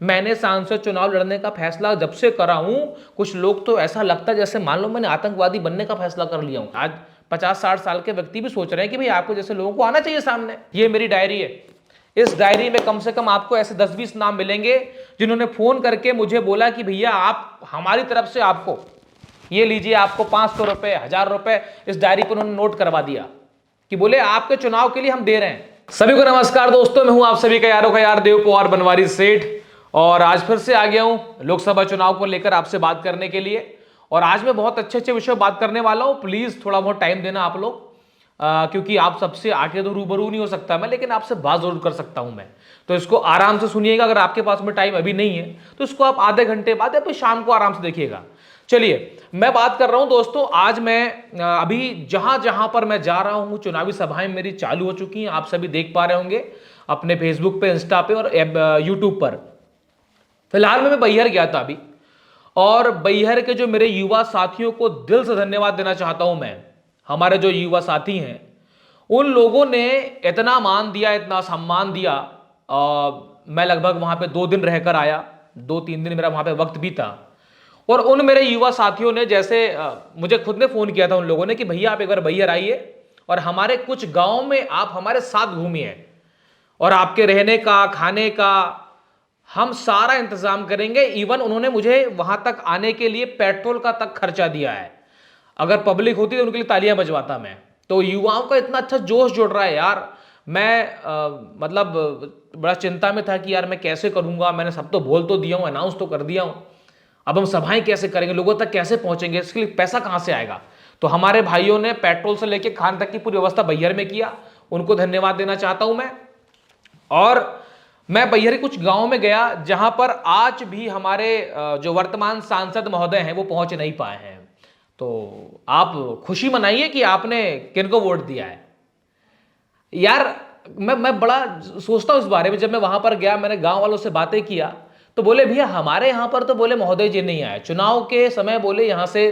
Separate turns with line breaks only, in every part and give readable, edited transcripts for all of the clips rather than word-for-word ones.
मैंने सांसद चुनाव लड़ने का फैसला जब से करा हूं, कुछ लोग तो ऐसा लगता है जैसे मान लो मैंने आतंकवादी बनने का फैसला कर लिया हूं। आज 50-60 साल के व्यक्ति भी सोच रहे हैं कि भाई आपको जैसे लोगों को आना चाहिए सामने। ये मेरी डायरी है। इस डायरी में कम से कम आपको ऐसे 10-20 नाम मिलेंगे जिन्होंने फोन करके मुझे बोला कि भैया आप हमारी तरफ से आपको ये लीजिए, आपको 500 रुपए, 1000 रुपए इस डायरी पर उन्होंने नोट करवा दिया कि बोले आपके चुनाव के लिए हम दे रहे हैं। सभी को नमस्कार दोस्तों, मैं हूं आप सभी का यारों का यार देव पवार बनवारी सेठ, और आज फिर से आ गया हूं लोकसभा चुनाव को लेकर आपसे बात करने के लिए। और आज मैं बहुत अच्छे अच्छे विषय बात करने वाला हूं। प्लीज थोड़ा बहुत टाइम देना आप लोग, क्योंकि आप सबसे आके तो रूबरू नहीं हो सकता मैं, लेकिन आपसे बात जरूर कर सकता हूं मैं। तो इसको आराम से सुनिएगा। अगर आपके पास में टाइम अभी नहीं है तो इसको आप आधे घंटे बाद या फिर शाम को आराम से देखिएगा। चलिए मैं बात कर रहा हूं दोस्तों। आज मैं अभी जहां जहां पर मैं जा रहा हूं, चुनावी सभाएं मेरी चालू हो चुकी हैं। आप सभी देख पा रहे होंगे अपने फेसबुक पे, इंस्टा पे और यूट्यूब पर। फिलहाल मैं बैहर गया था अभी, और बैहर के जो मेरे युवा साथियों को दिल से धन्यवाद देना चाहता हूं मैं। हमारे जो युवा साथी हैं उन लोगों ने इतना मान दिया, इतना सम्मान दिया। मैं लगभग वहां पे 2 दिन रहकर आया, 2-3 दिन मेरा वहां पे वक्त भी था। और उन मेरे युवा साथियों ने जैसे मुझे खुद ने फोन किया था उन लोगों ने कि भैया आप एक बार बैहर आइए और हमारे कुछ गांव में आप हमारे साथ घूमिए, और आपके रहने का, खाने का हम सारा इंतजाम करेंगे। इवन उन्होंने मुझे वहां तक आने के लिए पेट्रोल का तक खर्चा दिया है। अगर पब्लिक होती तो उनके लिए तालियां बजवाता मैं। तो युवाओं का इतना अच्छा जोश जुड़ रहा है यार। मैं मतलब बड़ा चिंता में था कि यार मैं कैसे करूंगा। मैंने सब तो बोल तो दिया हूं, अनाउंस तो कर दिया हूं, अब हम सभाएं कैसे करेंगे, लोगों तक कैसे पहुंचेंगे, इसके लिए पैसा कहां से आएगा। तो हमारे भाइयों ने पेट्रोल से लेकर खाने तक की पूरी व्यवस्था बैहर में किया। उनको धन्यवाद देना चाहता हूं मैं। और मैं बैहर के कुछ गांव में गया जहां पर आज भी हमारे जो वर्तमान सांसद महोदय हैं वो पहुंच नहीं पाए हैं। तो आप खुशी मनाइए कि आपने किनको वोट दिया है यार। मैं बड़ा सोचता हूं इस बारे में। जब मैं वहां पर गया, मैंने गांव वालों से बातें किया तो बोले भैया हमारे यहां पर तो बोले महोदय जी नहीं आए चुनाव के समय। बोले यहां से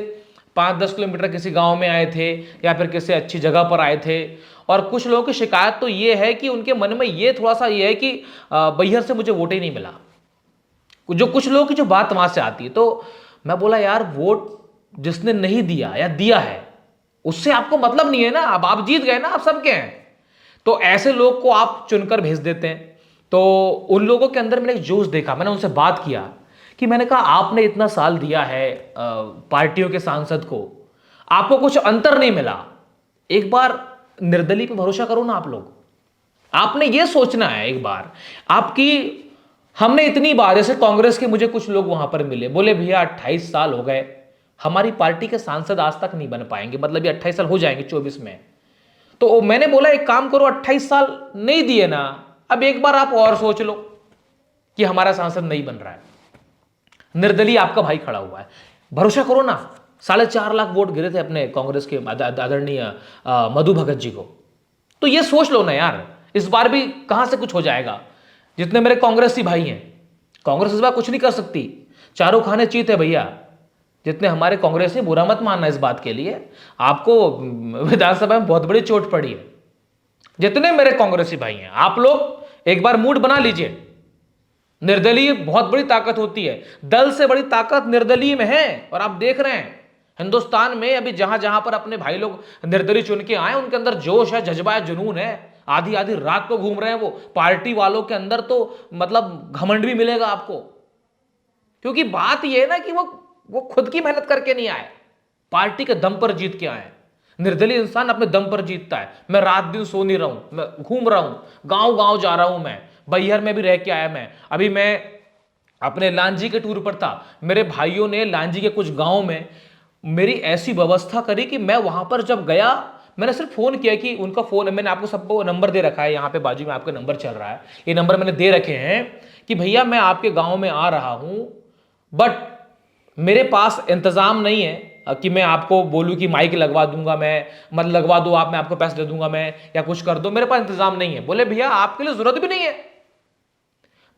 5-10 किलोमीटर किसी गांव में आए थे या फिर किसी अच्छी जगह पर आए थे। और कुछ लोगों की शिकायत तो ये है कि उनके मन में ये थोड़ा सा ये है कि बैहर से मुझे वोट ही नहीं मिला। जो कुछ लोगों की जो बात वहां से आती है, तो मैं बोला यार वोट जिसने नहीं दिया या दिया है उससे आपको मतलब नहीं है ना। अब आप जीत गए ना, आप सबके हैं। तो ऐसे लोग को आप चुनकर भेज देते हैं। तो उन लोगों के अंदर मैंने एक जोश देखा। मैंने उनसे बात किया कि मैंने कहा आपने इतना साल दिया है पार्टियों के सांसद को, आपको कुछ अंतर नहीं मिला। एक बार निर्दलीय पे भरोसा करो ना आप लोग। आपने ये सोचना है एक बार आपकी। हमने इतनी बार, जैसे कांग्रेस के मुझे कुछ लोग वहां पर मिले, बोले भैया 28 साल हो गए, हमारी पार्टी के सांसद आज तक नहीं बन पाएंगे, मतलब ये 28 साल हो जाएंगे 24 में। तो मैंने बोला एक काम करो, 28 साल नहीं दिए ना, अब एक बार आप और सोच लो कि हमारा सांसद नहीं बन रहा है। निर्दलीय आपका भाई खड़ा हुआ है, भरोसा करो ना। 4.5 लाख वोट गिरे थे अपने कांग्रेस के आदरणीय मधु भगत जी को। तो ये सोच लो ना यार, इस बार भी कहां से कुछ हो जाएगा। जितने मेरे कांग्रेसी भाई हैं, कांग्रेस इस बार कुछ नहीं कर सकती, चारों खाने चीत है भैया। जितने हमारे कांग्रेसी, बुरा मत मानना इस बात के लिए, आपको विधानसभा में बहुत बड़ी चोट पड़ी है। जितने मेरे कांग्रेसी भाई हैं, आप लोग एक बार मूड बना लीजिए। निर्दलीय बहुत बड़ी ताकत होती है, दल से बड़ी ताकत निर्दलीय में है। और आप देख रहे हैं हिंदुस्तान में अभी जहां जहां पर अपने भाई लोग निर्दलीय चुन के आए, उनके अंदर जोश है, जज्बा है, जुनून है। आधी आधी रात को घूम रहे हैं वो। पार्टी वालों के अंदर तो मतलब घमंड भी मिलेगा आपको, क्योंकि बात यह है ना कि वो खुद की मेहनत करके नहीं आए, पार्टी के दम पर जीत के आए। निर्दलीय इंसान अपने दम पर जीतता है। मैं रात दिन सो नहीं रहा हूं, मैं घूम रहा हूं, गांव गांव जा रहा हूं। मैं बैहर में भी रह के आया। मैं अभी मैं अपने लांजी के टूर पर था। मेरे भाइयों ने लांजी के कुछ गांव में मेरी ऐसी व्यवस्था करी कि मैं वहां पर जब गया, मैंने सिर्फ फोन किया कि उनका फोन, मैंने आपको सबको नंबर दे रखा है, यहाँ पे बाजू में आपका नंबर चल रहा है, ये नंबर मैंने दे रखे हैं कि भैया मैं आपके गांव में आ रहा हूं, बट मेरे पास इंतजाम नहीं है कि मैं आपको बोलूं कि माइक लगवा दूंगा, मैं मतलब लगवा दो आप, मैं आपको पैसे दे दूंगा मैं, या कुछ कर दो, मेरे पास इंतजाम नहीं है। बोले भैया आपके लिए जरूरत भी नहीं है।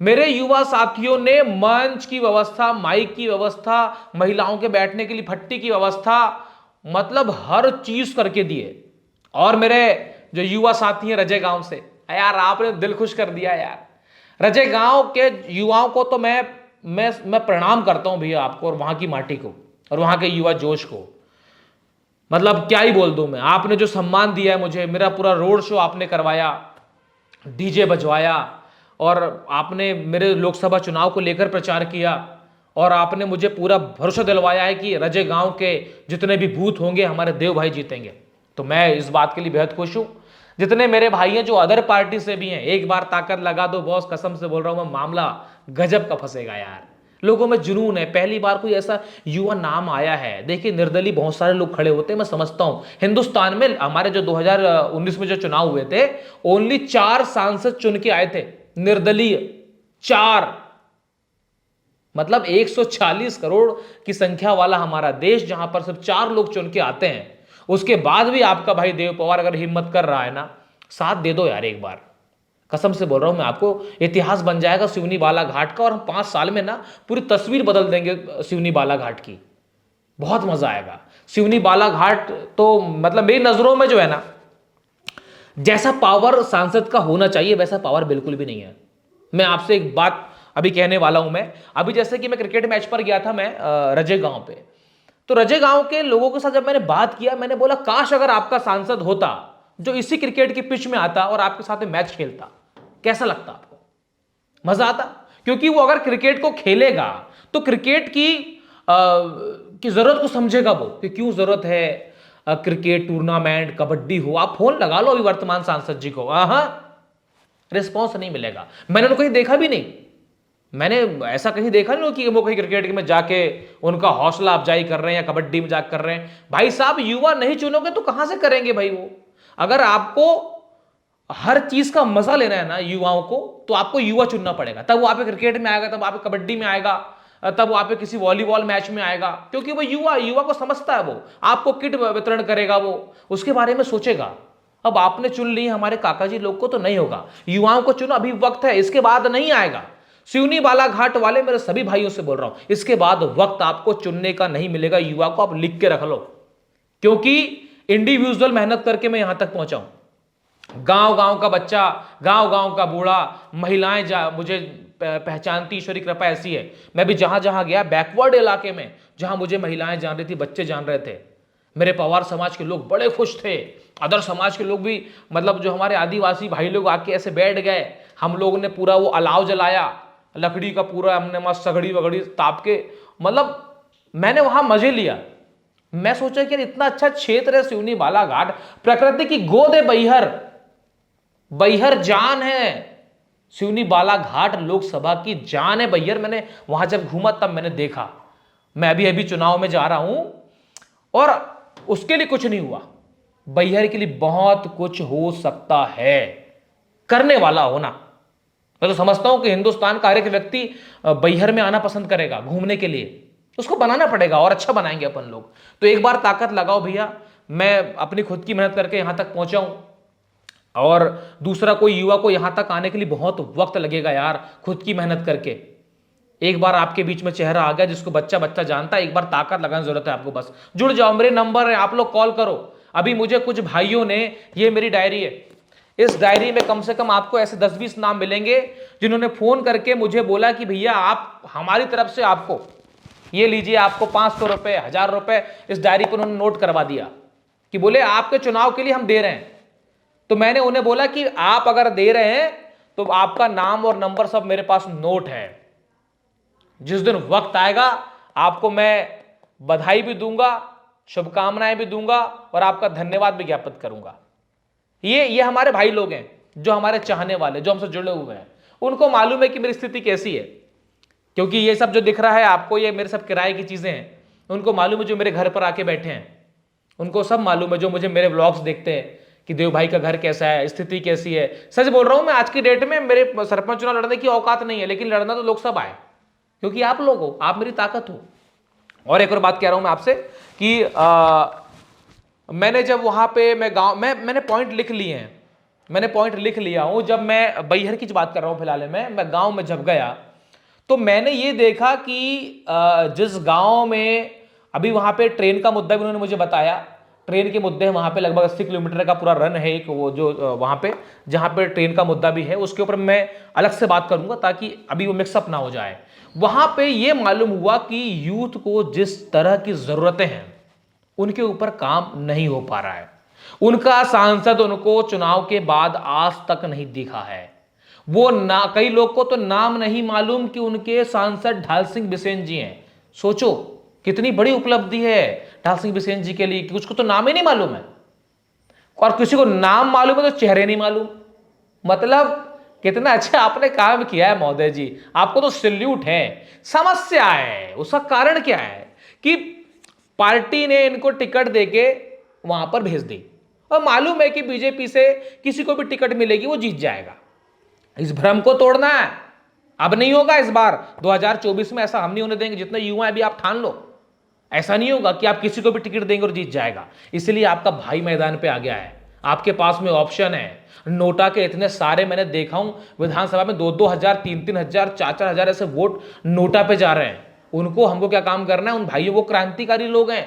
मेरे युवा साथियों ने मंच की व्यवस्था, माइक की व्यवस्था, महिलाओं के बैठने के लिए भट्टी की व्यवस्था, मतलब हर चीज करके दिए। और मेरे जो युवा साथी हैं रजे गांव से, यार आपने दिल खुश कर दिया यार। रजे गांव के युवाओं को तो मैं प्रणाम करता हूं भैया आपको, और वहां की माटी को, और वहां के युवा जोश को। मतलब क्या ही बोल दूं मैं, आपने जो सम्मान दिया है मुझे, मेरा पूरा रोड शो आपने करवाया, डीजे बजवाया, और आपने मेरे लोकसभा चुनाव को लेकर प्रचार किया, और आपने मुझे पूरा भरोसा दिलवाया है कि रजे गांव के जितने भी बूथ होंगे हमारे देव भाई जीतेंगे। तो मैं इस बात के लिए बेहद खुश हूं। जितने मेरे भाई हैं जो अदर पार्टी से भी हैं, एक बार ताकत लगा दो बॉस, कसम से बोल रहा हूं मैं, मामला गजब का फंसेगा यार। लोगों में जुनून है, पहली बार कोई ऐसा युवा नाम आया है। देखिए निर्दलीय बहुत सारे लोग खड़े होते हैं, मैं समझता हूं। हिंदुस्तान में हमारे जो 2019 में जो चुनाव हुए थे, ओनली 4 सांसद चुन के आए थे निर्दलीय, 4। मतलब 140 करोड़ की संख्या वाला हमारा देश, जहां पर सिर्फ 4 लोग चुन के आते हैं, उसके बाद भी आपका भाई देव पवार अगर हिम्मत कर रहा है ना, साथ दे दो यार एक बार। कसम से बोल रहा हूं मैं आपको, इतिहास बन जाएगा सिवनी बालाघाट का, और हम 5 साल में ना पूरी तस्वीर बदल देंगे सिवनी बालाघाट की। बहुत मजा आएगा। सिवनी बालाघाट तो मतलब मेरी नजरों में जो है ना, जैसा पावर सांसद का होना चाहिए वैसा पावर बिल्कुल भी नहीं है। मैं आपसे एक बात अभी कहने वाला हूं। मैं अभी जैसे कि मैं क्रिकेट मैच पर गया था, मैं रजे गांव पे, तो रजे गांव के लोगों के साथ जब मैंने बात किया, मैंने बोला काश अगर आपका सांसद होता जो इसी क्रिकेट की पिच में आता और आपके साथ में मैच खेलता, कैसा लगता आपको? मजा आता? क्योंकि वो अगर क्रिकेट को खेलेगा तो क्रिकेट की जरूरत को समझेगा वो, कि क्यों जरूरत है क्रिकेट टूर्नामेंट, कबड्डी हो। आप फोन लगा लो अभी वर्तमान सांसद जी को, रिस्पॉन्स नहीं मिलेगा। मैंने उनको कहीं देखा भी नहीं, मैंने ऐसा कहीं देखा नहीं कि वो कहीं क्रिकेट में जाके उनका हौसला अफजाई कर रहे हैं या कबड्डी में जाकर कर रहे हैं। भाई साहब, युवा नहीं चुनोगे तो कहां से करेंगे भाई वो? अगर आपको हर चीज का मजा लेना है ना युवाओं को, तो आपको युवा चुनना पड़ेगा। तब वो आप क्रिकेट में आएगा, तब आप कबड्डी में आएगा, तब वो आप किसी वॉलीबॉल मैच में आएगा, क्योंकि वो युवा को समझता है। वो आपको किट वितरण करेगा, वो उसके बारे में सोचेगा। अब आपने चुन ली हमारे काका जी लोग को तो नहीं होगा, युवाओं को चुनो, अभी वक्त है, इसके बाद नहीं आएगा। सिवनी बालाघाट वाले मेरे सभी भाइयों से बोल रहा हूं, इसके बाद वक्त आपको चुनने का नहीं मिलेगा। युवा को आप लिख के रख लो, क्योंकि इंडिविजुअल मेहनत करके मैं यहां तक पहुंचा हूं। गांव गांव का बच्चा, गांव गांव का बूढ़ा, महिलाएं मुझे पहचानती, ईश्वरी कृपा ऐसी है। मैं भी जहां जहां गया, बैकवर्ड इलाके में जहां मुझे महिलाएं जान रही थी, बच्चे जान रहे थे, मेरे पवार समाज के लोग बड़े खुश थे। अदर समाज के लोग भी, मतलब जो हमारे आदिवासी भाई लोग आके ऐसे बैठ गए, हम लोगों ने पूरा वो अलाव जलाया, लकड़ी का पूरा हमने मस्त सगड़ी वगड़ी ताप के, मतलब मैंने वहां मजे लिया। मैं सोचा कि इतना अच्छा क्षेत्र है सिवनी बालाघाट, प्रकृति की गोद है, बैहर जान है। सिवनी बालाघाट लोकसभा की जान है बैहर। मैंने वहां जब घूमा तब मैंने देखा। मैं अभी अभी चुनाव में जा रहा हूं, और उसके लिए कुछ नहीं हुआ, बैहर के लिए बहुत कुछ हो सकता है, करने वाला होना। मैं तो समझता हूं कि हिंदुस्तान का हर एक व्यक्ति बैहर में आना पसंद करेगा घूमने के लिए। उसको बनाना पड़ेगा, और अच्छा बनाएंगे अपन लोग। तो एक बार ताकत लगाओ भैया। मैं अपनी खुद की मेहनत करके यहां तक पहुंचा हूं, और दूसरा कोई युवा को यहां तक आने के लिए बहुत वक्त लगेगा यार, खुद की मेहनत करके। एक बार आपके बीच में चेहरा आ गया जिसको बच्चा बच्चा जानता है, एक बार ताकत लगाने की जरूरत है आपको। बस जुड़ जाओ, मेरे नंबर है, आप लोग कॉल करो। अभी मुझे कुछ भाइयों ने, ये मेरी डायरी है, इस डायरी में कम से कम आपको ऐसे 10-20 नाम मिलेंगे जिन्होंने फोन करके मुझे बोला कि भैया आप, हमारी तरफ से आपको ये लीजिए, आपको 500 रुपए, 1000 रुपए इस डायरी पर उन्होंने नोट करवा दिया, कि बोले आपके चुनाव के लिए हम दे रहे हैं। तो मैंने उन्हें बोला कि आप अगर दे रहे हैं तो आपका नाम और नंबर सब मेरे पास नोट है। जिस दिन वक्त आएगा आपको मैं बधाई भी दूंगा, शुभकामनाएं भी दूंगा, और आपका धन्यवाद भी ज्ञापित करूंगा। ये हमारे भाई लोग हैं, जो हमारे चाहने वाले, जो हमसे जुड़े हुए हैं। उनको मालूम है कि मेरी स्थिति कैसी है, क्योंकि ये सब जो दिख रहा है आपको, ये मेरे सब किराए की चीजें हैं। उनको मालूम है, जो मेरे घर पर आके बैठे हैं, उनको सब मालूम है, जो मुझे मेरे व्लॉग्स देखते हैं, कि देव भाई का घर कैसा है, स्थिति कैसी है। सच बोल रहा हूं मैं, आज की डेट में मेरे सरपंच चुनाव लड़ने की औकात नहीं है, लेकिन लड़ना तो लोकसभा है, क्योंकि आप लोग हो, आप मेरी ताकत हो। और एक और बात कह रहा हूं मैं आपसे कि मैंने जब वहां पे मैं गांव में, मैंने पॉइंट लिख लिए हैं, मैंने पॉइंट लिख लिया हूं। जब मैं बैहर की बात कर रहा हूं फिलहाल में, मैं गांव में जब गया तो मैंने ये देखा कि जिस गांव में अभी वहां पे ट्रेन का मुद्दा भी उन्होंने मुझे बताया, ट्रेन के मुद्दे हैं वहां पे, लगभग 80 किलोमीटर का पूरा रन है एक, वो जो वहां पे जहां पे ट्रेन का मुद्दा भी है, उसके ऊपर मैं अलग से बात करूंगा ताकि अभी वो मिक्सअप ना हो जाए। वहां पे ये मालूम हुआ कि यूथ को जिस तरह की जरूरतें हैं उनके ऊपर काम नहीं हो पा रहा है। उनका सांसद उनको चुनाव के बाद आज तक नहीं दिखा है। वो ना, कई लोग को तो नाम नहीं मालूम कि उनके सांसद ढाल सिंह बिसेन जी हैं। सोचो कितनी बड़ी उपलब्धि है ढाल सिंह बिसेन जी के लिए कि उसको तो नाम ही नहीं मालूम है, और किसी को नाम मालूम है तो चेहरे नहीं मालूम। मतलब कितना अच्छा आपने काम किया है महोदय जी, आपको तो सैल्यूट है। समस्या है, उसका कारण क्या है कि पार्टी ने इनको टिकट देके वहां पर भेज दी और मालूम है कि बीजेपी से किसी को भी टिकट मिलेगी वो जीत जाएगा। इस भ्रम को तोड़ना है। अब नहीं होगा इस बार 2024 में, ऐसा हम नहीं होने देंगे। जितने युवा अभी आप ठान लो, ऐसा नहीं होगा कि आप किसी को भी टिकट देंगे और जीत जाएगा। इसलिए आपका भाई मैदान पे आ गया है, आपके पास में ऑप्शन है। नोटा के इतने सारे मैंने देखा हूं विधानसभा में, 2-2 हजार, 3-3 हजार, 4-4 हजार ऐसे वोट नोटा पे जा रहे हैं। उनको, हमको क्या काम करना है? उन भाइयों को, क्रांतिकारी लोग हैं,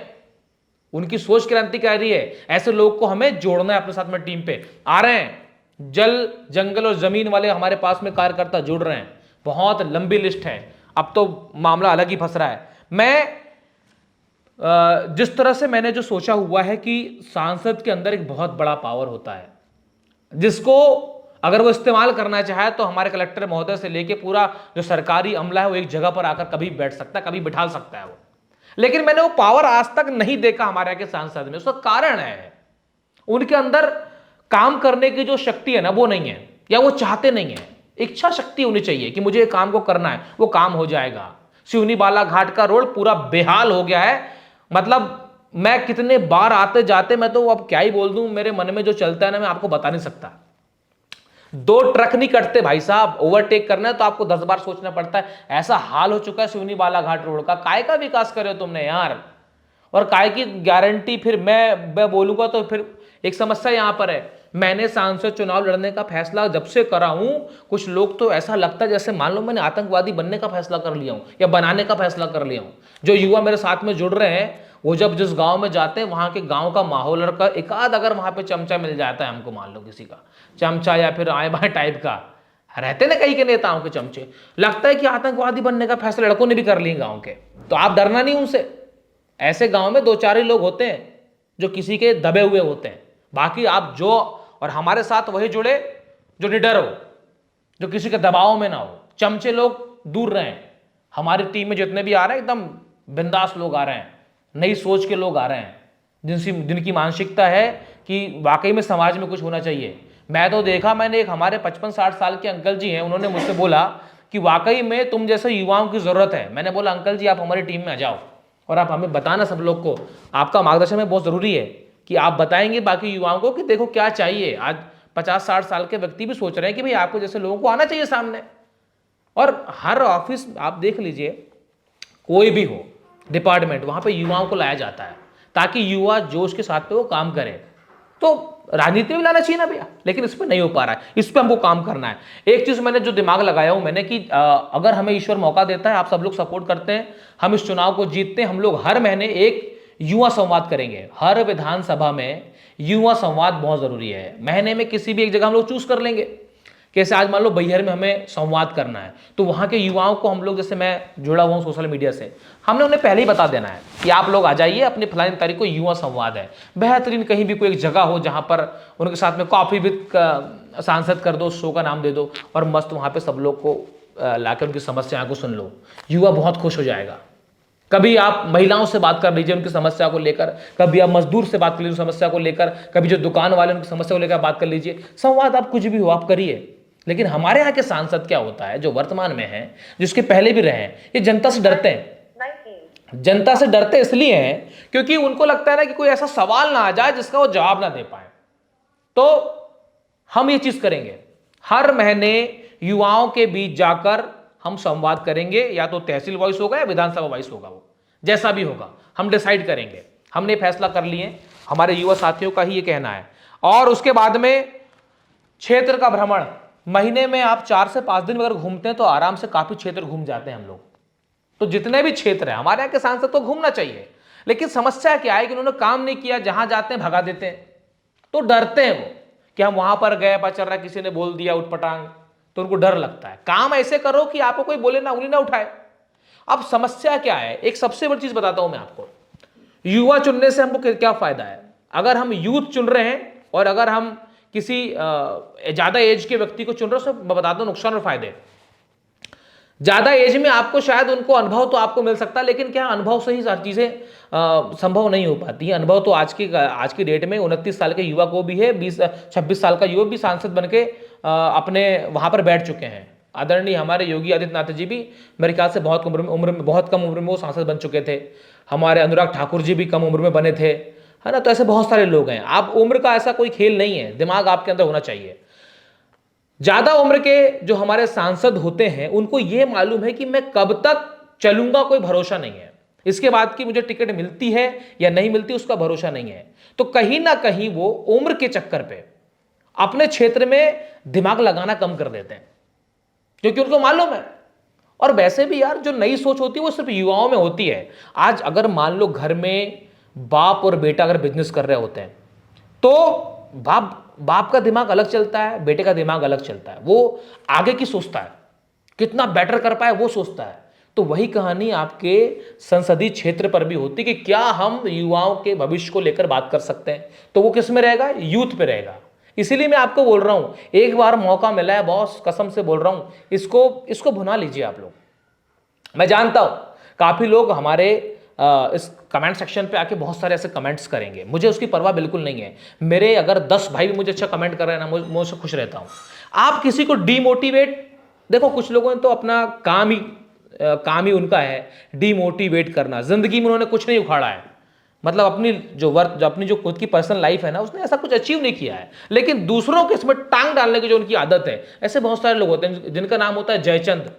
उनकी सोच क्रांतिकारी है। ऐसे लोग को हमें जोड़ना है अपने साथ में। टीम पे आ रहे हैं जल, जंगल और जमीन वाले हमारे पास में कार्यकर्ता जुड़ रहे हैं। बहुत लंबी लिस्ट है, अब तो मामला अलग ही फंस रहा है। मैं जिस तरह से मैंने जो सोचा हुआ है कि सांसद के अंदर एक बहुत बड़ा पावर होता है, जिसको अगर वो इस्तेमाल करना चाहे तो हमारे कलेक्टर महोदय से लेके पूरा जो सरकारी अमला है वो एक जगह पर आकर कभी बैठ सकता है, कभी बिठा सकता है वो। लेकिन मैंने वो पावर आज तक नहीं देखा हमारे यहाँ के सांसद में। उसका कारण है उनके अंदर काम करने की जो शक्ति है ना, वो नहीं है, या वो चाहते नहीं है। इच्छा शक्ति होनी चाहिए कि मुझे काम को करना है, वो काम हो जाएगा। सिवनी बालाघाट का रोड पूरा बेहाल हो गया है। मतलब मैं कितने बार आते जाते, मैं तो अब क्या ही बोल दूं, मेरे मन में जो चलता है ना मैं आपको बता नहीं सकता। 2 ट्रक नहीं कटते भाई साहब, ओवरटेक करना है तो आपको 10 बार सोचना पड़ता है। ऐसा हाल हो चुका है सिवनी बालाघाट रोड का। काय का विकास करे हो तुमने यार, और काय की गारंटी फिर मैं बोलूंगा तो फिर एक समस्या यहां पर है। मैंने सांसद चुनाव लड़ने का फैसला जब से करा हूं, कुछ लोग तो ऐसा लगता है जैसे मान लो मैंने आतंकवादी बनने का फैसला कर लिया हूं या बनाने का फैसला कर लिया हूं। जो युवा मेरे साथ में जुड़ रहे हैं, वो जब जिस गांव में जाते हैं वहां के गांव का माहौल और का एकाध अगर वहां पे चमचा मिल जाता है हमको, मान लो किसी का चमचा या फिर आए बाएं टाइप का रहते ना कई के नेताओं के चमचे, लगता है कि आतंकवादी बनने का फैसला लड़कों ने भी कर लिया गांव के। तो आप डरना नहीं उनसे। ऐसे गांव में 2-4 ही लोग होते हैं जो किसी के दबे हुए होते हैं। बाकी आप जो, और हमारे साथ वही जुड़े जो निडर हो, जो किसी के दबाव में ना हो। चमचे लोग दूर रहें। हमारी टीम में जितने भी आ रहे हैं एकदम बिंदास लोग आ रहे हैं, नई सोच के लोग आ रहे हैं, जिनकी मानसिकता है कि वाकई में समाज में कुछ होना चाहिए। मैं तो देखा, मैंने एक हमारे 55-60 साल के अंकल जी हैं, उन्होंने मुझसे बोला कि वाकई में तुम जैसे युवाओं की जरूरत है। मैंने बोला अंकल जी आप हमारी टीम में आ जाओ और आप हमें बताना, सब लोग को आपका मार्गदर्शन में बहुत जरूरी है कि आप बताएंगे बाकी युवाओं को कि देखो क्या चाहिए। आज 50-60 साल के व्यक्ति भी सोच रहे हैं कि भाई आपको जैसे लोगों को आना चाहिए सामने। और हर ऑफिस आप देख लीजिए, कोई भी हो डिपार्टमेंट, वहां पे युवाओं को लाया जाता है ताकि युवा जोश के साथ पे वो काम करे। तो राजनीति में लाना चाहिए ना भैया, लेकिन इस पर नहीं हो पा रहा है। इस पर हमको काम करना है। एक चीज मैंने जो दिमाग लगाया हूं मैंने कि अगर हमें ईश्वर मौका देता है, आप सब लोग सपोर्ट करते हैं, हम इस चुनाव को जीतते हैं, हम लोग हर महीने एक युवा संवाद करेंगे। हर विधानसभा में युवा संवाद बहुत जरूरी है। महीने में किसी भी एक जगह हम लोग चूज कर लेंगे। कैसे आज मान लो बैहर में हमें संवाद करना है, तो वहां के युवाओं को हम लोग, जैसे मैं जुड़ा हुआ हूं सोशल मीडिया से, हमने उन्हें पहले ही बता देना है कि आप लोग आ जाइए, अपनी फलानी तारीख को युवा संवाद है। बेहतरीन कहीं भी कोई एक जगह हो जहां पर उनके साथ में कॉफी विद सांसद कर दो, शो का नाम दे दो और मस्त वहां पे सब लोग को लाकर उनकी समस्याओं को सुन लो। युवा बहुत खुश हो जाएगा। कभी आप महिलाओं से बात कर लीजिए उनकी समस्या को लेकर, कभी आप मजदूर से बात कर लीजिए समस्या को लेकर, कभी जो दुकान वाले उनकी समस्या को लेकर बात कर लीजिए। संवाद आप कुछ भी हो आप करिए। लेकिन हमारे यहाँ के सांसद क्या होता है, जो वर्तमान में है, जिसके पहले भी रहे हैं, ये जनता से डरते हैं। जनता से डरते इसलिए हैं क्योंकि उनको लगता है ना कि कोई ऐसा सवाल ना आ जाए जिसका वो जवाब ना दे पाए। तो हम ये चीज करेंगे, हर महीने युवाओं के बीच जाकर हम संवाद करेंगे। या तो तहसील वाइस होगा या विधानसभा वाइस होगा, वो जैसा भी होगा हम डिसाइड करेंगे। हमने फैसला कर लिए, हमारे युवा साथियों का ही ये कहना है। और उसके बाद में क्षेत्र का भ्रमण, महीने में आप 4 से 5 दिन अगर घूमते हैं तो आराम से काफी क्षेत्र घूम जाते हैं हम लोग। तो जितने भी क्षेत्र है हमारे यहाँ के सांसद को घूमना चाहिए। लेकिन समस्या क्या है कि उन्होंने काम नहीं किया, जहां जाते हैं भगा देते हैं, तो डरते हैं वो कि हम वहां पर गए, पता चल रहा किसी ने बोल दिया उठपटांग, तो उनको डर लगता है। काम ऐसे करो कि आपको कोई बोले ना, उंगली ना उठाए। अब समस्या क्या है, एक सबसे बड़ी चीज बताता हूं मैं आपको, युवा चुनने से हमको क्या फायदा है। अगर हम यूथ चुन रहे हैं और अगर हम किसी ज्यादा एज के व्यक्ति को चुन रहे हैं, तो मैं बताता हूं नुकसान और फायदे। ज्यादा एज में आपको शायद उनको अनुभव तो आपको मिल सकता है, लेकिन क्या अनुभव से ही सारी चीजें संभव नहीं हो पाती है। अनुभव तो आज की डेट में 29 साल के युवा को भी है, 26 साल का युवा भी सांसद बनके अपने वहां पर बैठ चुके हैं। आदरणीय हमारे योगी आदित्यनाथ जी भी मेरे ख्याल से बहुत कम उम्र में वो सांसद बन चुके थे। हमारे अनुराग ठाकुर जी भी कम उम्र में बने थे, है ना। तो ऐसे बहुत सारे लोग हैं। आप उम्र का ऐसा कोई खेल नहीं है, दिमाग आपके अंदर होना चाहिए। ज्यादा उम्र के जो हमारे सांसद होते हैं उनको यह मालूम है कि मैं कब तक चलूंगा, कोई भरोसा नहीं है। इसके बाद की मुझे टिकट मिलती है या नहीं मिलती उसका भरोसा नहीं है। तो कहीं ना कहीं वो उम्र के चक्कर पे अपने क्षेत्र में दिमाग लगाना कम कर देते हैं, क्योंकि उनको मालूम है। और वैसे भी यार जो नई सोच होती है वो सिर्फ युवाओं में होती है। आज अगर मान लो घर में बाप और बेटा अगर बिजनेस कर रहे होते हैं, तो बाप का दिमाग अलग चलता है, बेटे का दिमाग अलग चलता है। वो आगे की सोचता है, कितना बेटर कर पाए वो सोचता है। तो वही कहानी आपके संसदीय क्षेत्र पर भी होती है कि क्या हम युवाओं के भविष्य को लेकर बात कर सकते हैं, तो वो किस में रहेगा, यूथ पे रहेगा। इसीलिए मैं आपको बोल रहा हूं, एक बार मौका मिला है बॉस, कसम से बोल रहा हूं, इसको भुना लीजिए आप लोग। मैं जानता हूं काफी लोग हमारे इस कमेंट सेक्शन पे आके बहुत सारे ऐसे कमेंट्स करेंगे, मुझे उसकी परवाह बिल्कुल नहीं है। मेरे अगर 10 भाई भी मुझे अच्छा कमेंट कर रहे हैं ना, मैं उससे खुश रहता हूं। आप किसी को डीमोटिवेट, देखो कुछ लोगों ने तो अपना काम ही उनका है डीमोटिवेट करना। जिंदगी में उन्होंने कुछ नहीं उखाड़ा है, मतलब अपनी जो खुद की पर्सनल लाइफ है ना, उसने ऐसा कुछ अचीव नहीं किया है, लेकिन दूसरों के इसमें टांग डालने की जो उनकी आदत है। ऐसे बहुत सारे लोग होते हैं जिनका नाम होता है जयचंद।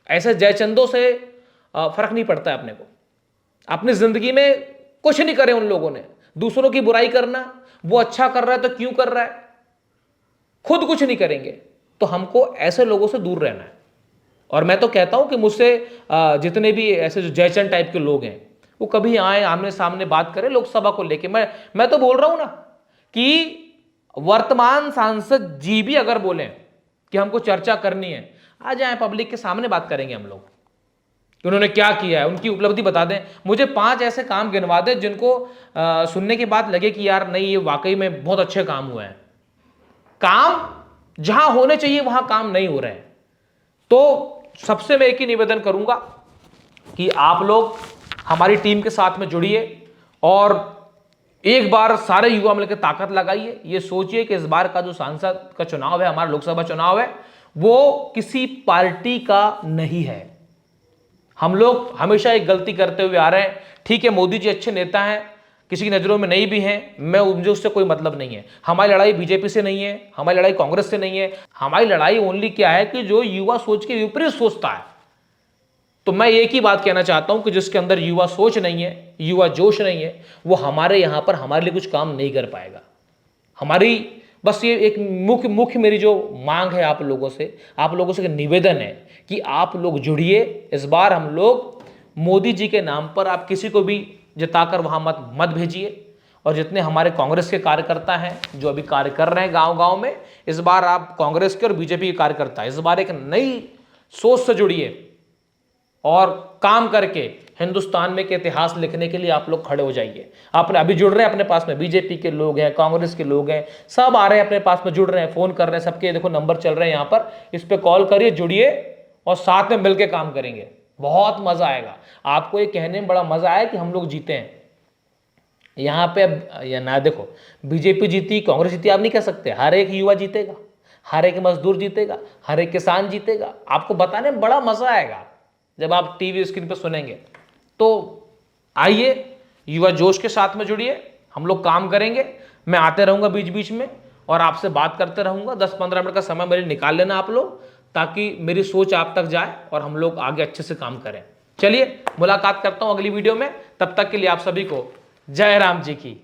ऐसे जयचंदों से फर्क नहीं पड़ता है अपने को, अपनी जिंदगी में कुछ नहीं करे उन लोगों ने। दूसरों की बुराई करना, वो अच्छा कर रहा है तो क्यों कर रहा है, खुद कुछ नहीं करेंगे। तो हमको ऐसे लोगों से दूर रहना है। और मैं तो कहता हूं कि मुझसे जितने भी ऐसे जो जयचंद टाइप के लोग हैं, वो कभी आए आमने सामने बात करें लोकसभा को लेके। मैं तो बोल रहा हूं ना कि वर्तमान सांसद जी भी अगर बोले कि हमको चर्चा करनी है, आ जाए पब्लिक के सामने बात करेंगे हम लोग कि उन्होंने क्या किया है, उनकी उपलब्धि बता दें। मुझे 5 ऐसे काम गिनवा दें जिनको सुनने के बाद लगे कि यार नहीं, ये वाकई में बहुत अच्छे काम हुए हैं। काम जहां होने चाहिए वहां काम नहीं हो रहे हैं। तो सबसे मैं एक ही निवेदन करूंगा कि आप लोग हमारी टीम के साथ में जुड़िए और एक बार सारे युवा मिलकर ताकत लगाइए। ये सोचिए कि इस बार का जो सांसद का चुनाव है, हमारा लोकसभा चुनाव है, वो किसी पार्टी का नहीं है। हम लोग हमेशा एक गलती करते हुए आ रहे हैं। ठीक है, मोदी जी अच्छे नेता हैं, किसी की नजरों में नहीं भी हैं, मुझे उससे कोई मतलब नहीं है। हमारी लड़ाई बीजेपी से नहीं है, हमारी लड़ाई कांग्रेस से नहीं है। हमारी लड़ाई ओनली क्या है कि जो युवा सोच के विपरीत सोचता है। तो मैं एक ही बात कहना चाहता हूं कि जिसके अंदर युवा सोच नहीं है, युवा जोश नहीं है, वो हमारे यहां पर हमारे लिए कुछ काम नहीं कर पाएगा। हमारी बस ये एक मुख्य मेरी जो मांग है आप लोगों से एक निवेदन है कि आप लोग जुड़िए। इस बार हम लोग मोदी जी के नाम पर आप किसी को भी जिताकर वहां मत भेजिए। और जितने हमारे कांग्रेस के कार्यकर्ता हैं जो अभी कार्य कर रहे हैं गांव-गांव में, इस बार आप कांग्रेस के और बीजेपी के कार्यकर्ता इस बार एक नई सोच से जुड़िए और काम करके हिंदुस्तान में के इतिहास लिखने के लिए आप लोग खड़े हो जाइए। आप अभी जुड़ रहे हैं, अपने पास में बीजेपी के लोग हैं, कांग्रेस के लोग हैं, सब आ रहे हैं अपने पास में, जुड़ रहे हैं, फोन कर रहे हैं। सबके देखो नंबर चल रहे हैं यहाँ पर, इस पे कॉल करिए, जुड़िए और साथ में मिलकर काम करेंगे। बहुत मजा आएगा। आपको ये कहने में बड़ा मजा आया कि हम लोग जीते हैं यहाँ पे। अब या ना देखो, बीजेपी जीती, कांग्रेस जीती, आप नहीं कह सकते। हर एक युवा जीतेगा, हर एक मजदूर जीतेगा, हर एक किसान जीतेगा। आपको बताने में बड़ा मजा आएगा जब आप टीवी स्क्रीन पर सुनेंगे। तो आइए, युवा जोश के साथ में जुड़िए, हम लोग काम करेंगे। मैं आते रहूंगा बीच बीच में और आपसे बात करते रहूंगा। 10-15 मिनट का समय मेरे निकाल लेना आप लोग, ताकि मेरी सोच आप तक जाए और हम लोग आगे अच्छे से काम करें। चलिए, मुलाकात करता हूं अगली वीडियो में। तब तक के लिए आप सभी को जय राम जी की।